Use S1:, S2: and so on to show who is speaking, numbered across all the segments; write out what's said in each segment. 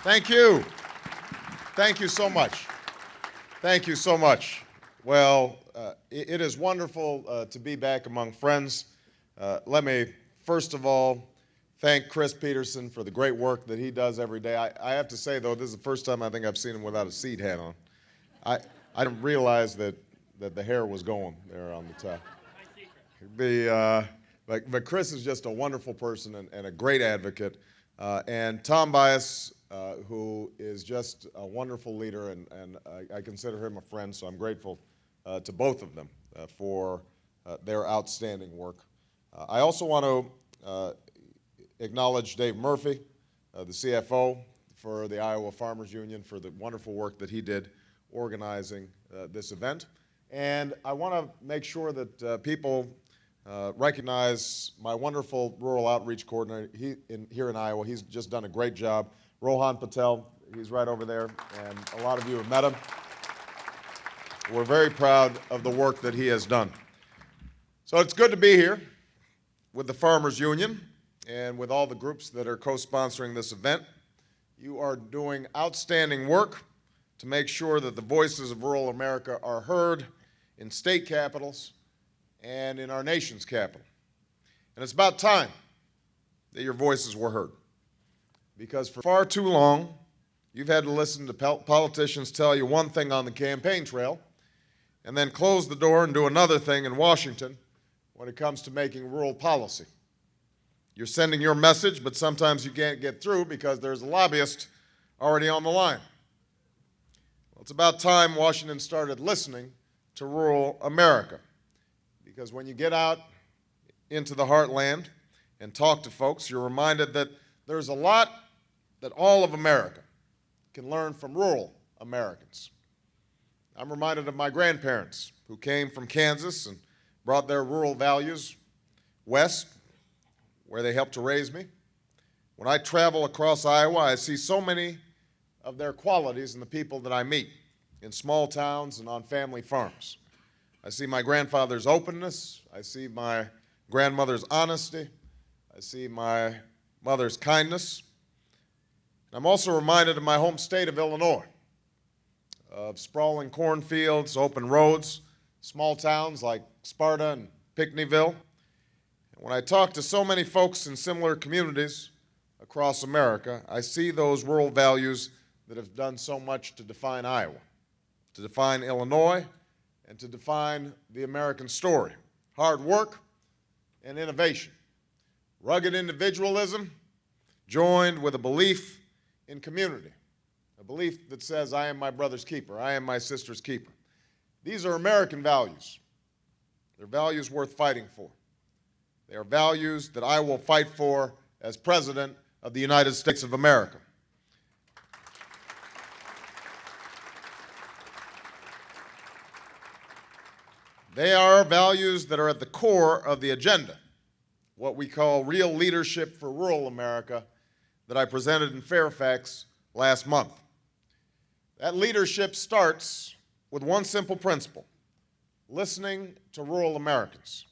S1: Thank you. Thank you so much. Thank you so much. Well, it is wonderful to be back among friends. Let me, first of all, thank Chris Peterson for the great work that he does every day. I have to say, though, this is the first time I think I've seen him without a seed hat on. I didn't realize that the hair was going there on the top. But Chris is just a wonderful person and a great advocate. And Tom Bias, who is just a wonderful leader, and I consider him a friend, so I'm grateful to both of them for their outstanding work. I also want to acknowledge Dave Murphy, the CFO for the Iowa Farmers Union, for the wonderful work that he did organizing this event. And I want to make sure that people recognize my wonderful rural outreach coordinator here in Iowa. He's just done a great job. Rohan Patel, he's right over there, and a lot of you have met him. We're very proud of the work that he has done. So it's good to be here with the Farmers Union and with all the groups that are co-sponsoring this event. You are doing outstanding work to make sure that the voices of rural America are heard in state capitals and in our nation's capital. And it's about time that your voices were heard. Because for far too long, you've had to listen to politicians tell you one thing on the campaign trail and then close the door and do another thing in Washington when it comes to making rural policy. You're sending your message, but sometimes you can't get through because there's a lobbyist already on the line. Well, it's about time Washington started listening to rural America. Because when you get out into the heartland and talk to folks, you're reminded that there's a lot that all of America can learn from rural Americans. I'm reminded of my grandparents who came from Kansas and brought their rural values west, where they helped to raise me. When I travel across Iowa, I see so many of their qualities in the people that I meet in small towns and on family farms. I see my grandfather's openness. I see my grandmother's honesty. I see my mother's kindness. I'm also reminded of my home state of Illinois, of sprawling cornfields, open roads, small towns like Sparta and Pinckneyville. And when I talk to so many folks in similar communities across America, I see those rural values that have done so much to define Iowa, to define Illinois, and to define the American story: hard work and innovation, rugged individualism joined with a belief in community, a belief that says, I am my brother's keeper, I am my sister's keeper. These are American values. They're values worth fighting for. They are values that I will fight for as President of the United States of America. They are values that are at the core of the agenda, what we call Real Leadership for Rural America, that I presented in Fairfax last month. That leadership starts with one simple principle: listening to rural Americans.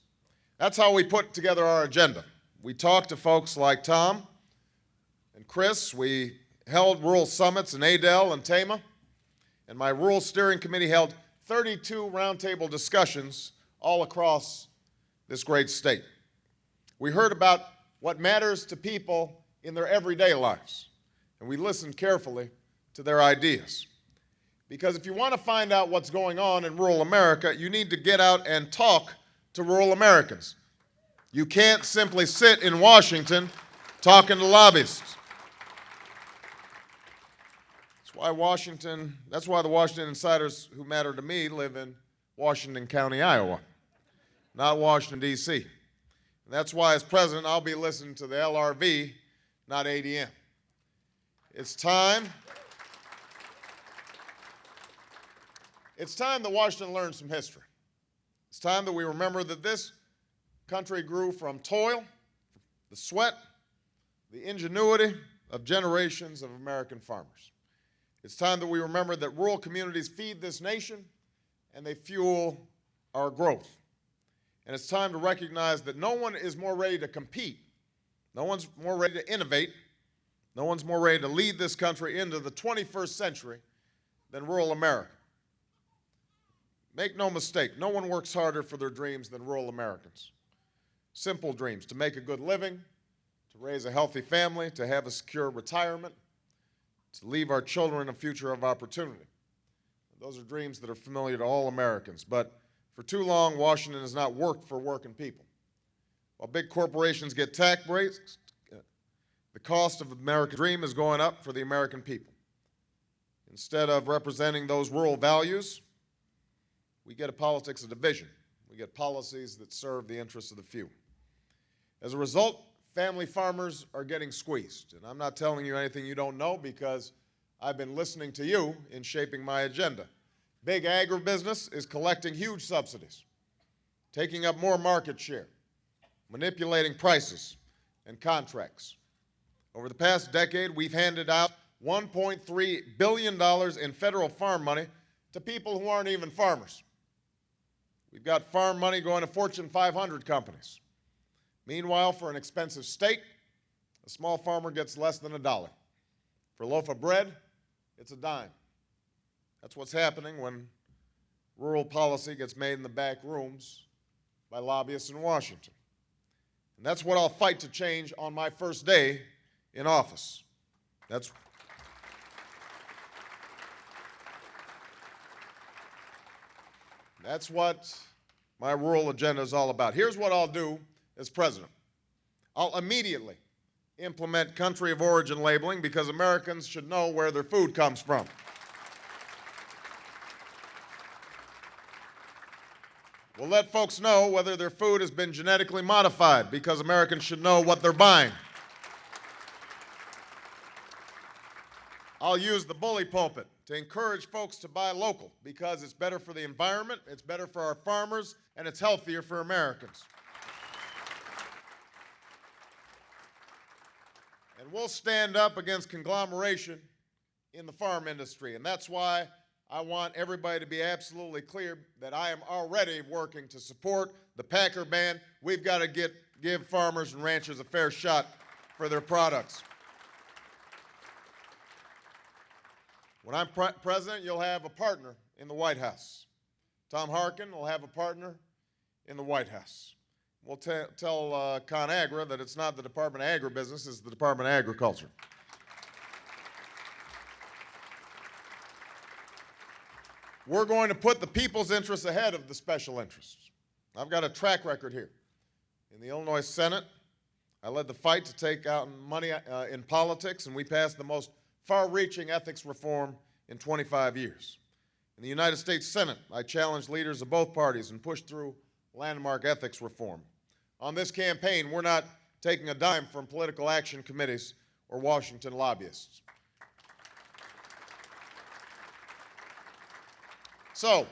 S1: That's how we put together our agenda. We talked to folks like Tom and Chris. We held rural summits in Adel and Tama, and my rural steering committee held 32 roundtable discussions all across this great state. We heard about what matters to people in their everyday lives, and we listened carefully to their ideas. Because if you want to find out what's going on in rural America, you need to get out and talk to rural Americans. You can't simply sit in Washington talking to lobbyists. That's why the Washington insiders who matter to me live in Washington County, Iowa, not Washington, D.C. And that's why, as president, I'll be listening to the LRV, not ADM. It's time that Washington learns some history. It's time that we remember that this country grew from toil, the sweat, the ingenuity of generations of American farmers. It's time that we remember that rural communities feed this nation and they fuel our growth. And it's time to recognize that no one is more ready to compete, no one's more ready to innovate No one's more ready to lead this country into the 21st century than rural America. Make no mistake, no one works harder for their dreams than rural Americans. Simple dreams: to make a good living, to raise a healthy family, to have a secure retirement, to leave our children a future of opportunity. Those are dreams that are familiar to all Americans. But for too long, Washington has not worked for working people. While big corporations get tax breaks, the cost of the American dream is going up for the American people. Instead of representing those rural values, we get a politics of division. We get policies that serve the interests of the few. As a result, family farmers are getting squeezed. And I'm not telling you anything you don't know, because I've been listening to you in shaping my agenda. Big agribusiness is collecting huge subsidies, taking up more market share, manipulating prices and contracts. Over the past decade, we've handed out $1.3 billion in federal farm money to people who aren't even farmers. We've got farm money going to Fortune 500 companies. Meanwhile, for an expensive steak, a small farmer gets less than $1. For a loaf of bread, it's a dime. That's what's happening when rural policy gets made in the back rooms by lobbyists in Washington. And that's what I'll fight to change on my first day in office. That's what my rural agenda is all about. Here's what I'll do as president. I'll immediately implement country of origin labeling, because Americans should know where their food comes from. We'll let folks know whether their food has been genetically modified, because Americans should know what they're buying. I'll use the bully pulpit to encourage folks to buy local, because it's better for the environment, it's better for our farmers, and it's healthier for Americans. And we'll stand up against conglomeration in the farm industry. And that's why I want everybody to be absolutely clear that I am already working to support the Packer ban. We've got to give farmers and ranchers a fair shot for their products. When I'm president, you'll have a partner in the White House. Tom Harkin will have a partner in the White House. We'll tell ConAgra that it's not the Department of Agribusiness, it's the Department of Agriculture. We're going to put the people's interests ahead of the special interests. I've got a track record here. In the Illinois Senate, I led the fight to take out money in politics, and we passed the most far-reaching ethics reform in 25 years. In the United States Senate, I challenged leaders of both parties and pushed through landmark ethics reform. On this campaign, we're not taking a dime from political action committees or Washington lobbyists. So,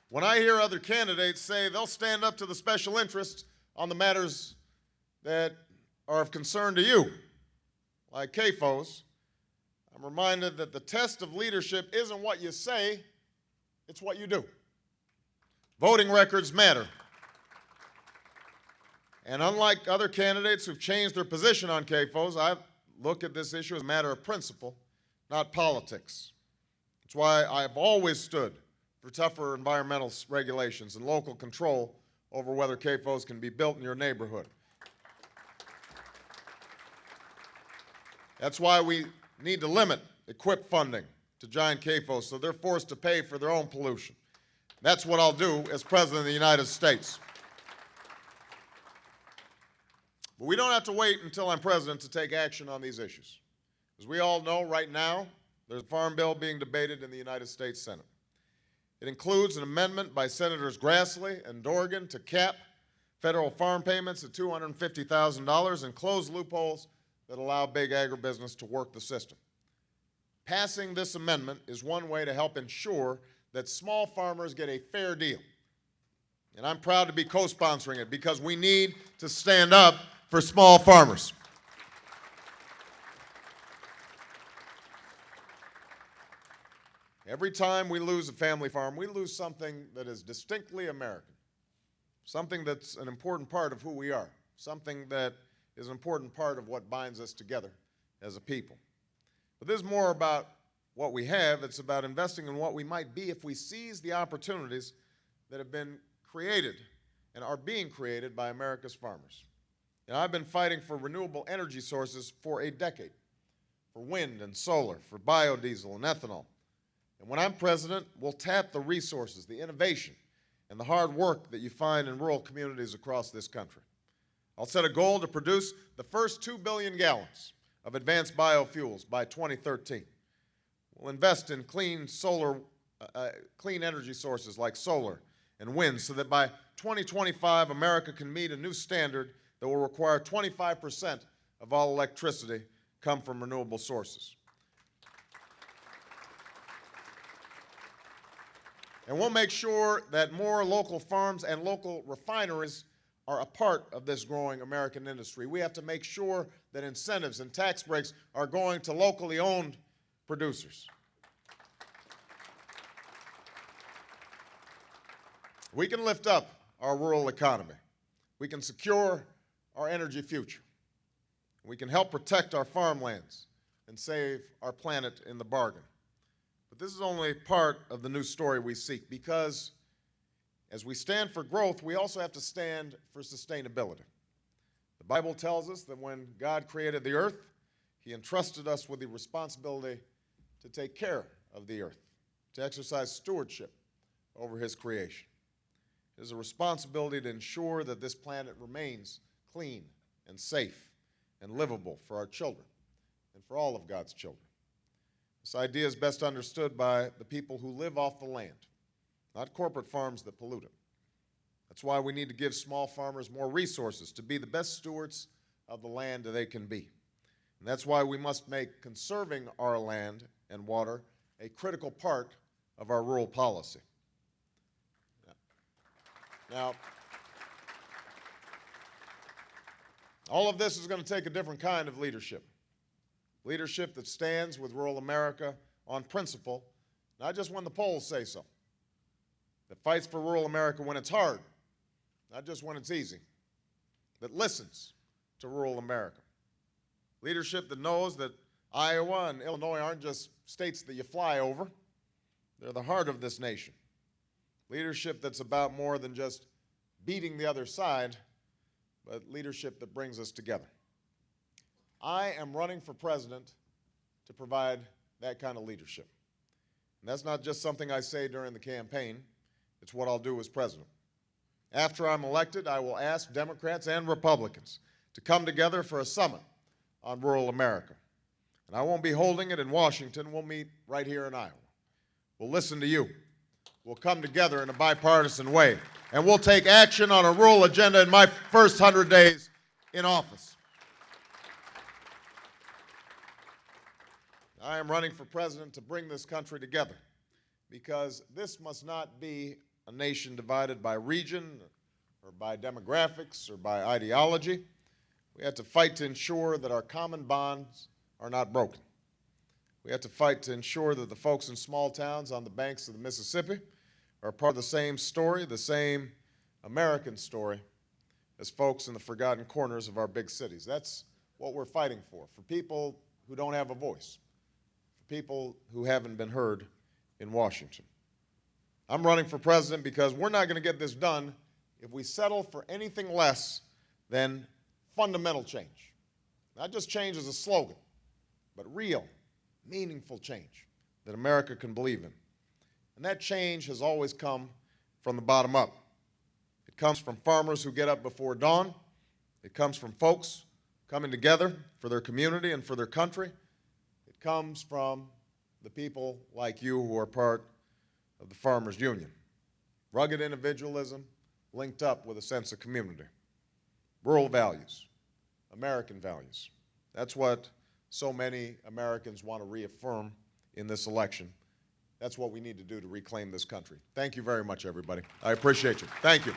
S1: when I hear other candidates say they'll stand up to the special interests on the matters that are of concern to you, like CAFOs, I'm reminded that the test of leadership isn't what you say, it's what you do. Voting records matter. And unlike other candidates who've changed their position on CAFOs, I look at this issue as a matter of principle, not politics. That's why I've always stood for tougher environmental regulations and local control over whether CAFOs can be built in your neighborhood. That's why we need to limit equip funding to giant CAFOs so they're forced to pay for their own pollution. That's what I'll do as President of the United States. But we don't have to wait until I'm president to take action on these issues. As we all know, right now, there's a farm bill being debated in the United States Senate. It includes an amendment by Senators Grassley and Dorgan to cap federal farm payments at $250,000 and close loopholes that allow big agribusiness to work the system. Passing this amendment is one way to help ensure that small farmers get a fair deal. And I'm proud to be co-sponsoring it, because we need to stand up for small farmers. Every time we lose a family farm, we lose something that is distinctly American, something that's an important part of who we are, something that is an important part of what binds us together as a people. But this is more about what we have. It's about investing in what we might be if we seize the opportunities that have been created and are being created by America's farmers. And I've been fighting for renewable energy sources for a decade, for wind and solar, for biodiesel and ethanol. And when I'm president, we'll tap the resources, the innovation, and the hard work that you find in rural communities across this country. I'll set a goal to produce the first 2 billion gallons of advanced biofuels by 2013. We'll invest in clean energy sources like solar and wind so that by 2025, America can meet a new standard that will require 25% of all electricity come from renewable sources. And we'll make sure that more local farms and local refineries are a part of this growing American industry. We have to make sure that incentives and tax breaks are going to locally owned producers. We can lift up our rural economy. We can secure our energy future. We can help protect our farmlands and save our planet in the bargain. But this is only part of the new story we seek, because as we stand for growth, we also have to stand for sustainability. The Bible tells us that when God created the earth, He entrusted us with the responsibility to take care of the earth, to exercise stewardship over His creation. It is a responsibility to ensure that this planet remains clean and safe and livable for our children and for all of God's children. This idea is best understood by the people who live off the land, not corporate farms that pollute it. That's why we need to give small farmers more resources to be the best stewards of the land that they can be. And that's why we must make conserving our land and water a critical part of our rural policy. Now, all of this is going to take a different kind of leadership. Leadership that stands with rural America on principle, not just when the polls say so. That fights for rural America when it's hard, not just when it's easy. That listens to rural America. Leadership that knows that Iowa and Illinois aren't just states that you fly over. They're the heart of this nation. Leadership that's about more than just beating the other side, but leadership that brings us together. I am running for president to provide that kind of leadership. And that's not just something I say during the campaign. It's what I'll do as president. After I'm elected, I will ask Democrats and Republicans to come together for a summit on rural America. And I won't be holding it in Washington. We'll meet right here in Iowa. We'll listen to you. We'll come together in a bipartisan way. And we'll take action on a rural agenda in my first 100 days in office. I am running for president to bring this country together, because this must not be a nation divided by region or by demographics or by ideology. We have to fight to ensure that our common bonds are not broken. We have to fight to ensure that the folks in small towns on the banks of the Mississippi are part of the same story, the same American story, as folks in the forgotten corners of our big cities. That's what we're fighting for people who don't have a voice, for people who haven't been heard in Washington. I'm running for president because we're not going to get this done if we settle for anything less than fundamental change. Not just change as a slogan, but real, meaningful change that America can believe in. And that change has always come from the bottom up. It comes from farmers who get up before dawn. It comes from folks coming together for their community and for their country. It comes from the people like you who are part of the Farmers Union. Rugged individualism linked up with a sense of community. Rural values, American values. That's what so many Americans want to reaffirm in this election. That's what we need to do to reclaim this country. Thank you very much, everybody. I appreciate you. Thank you.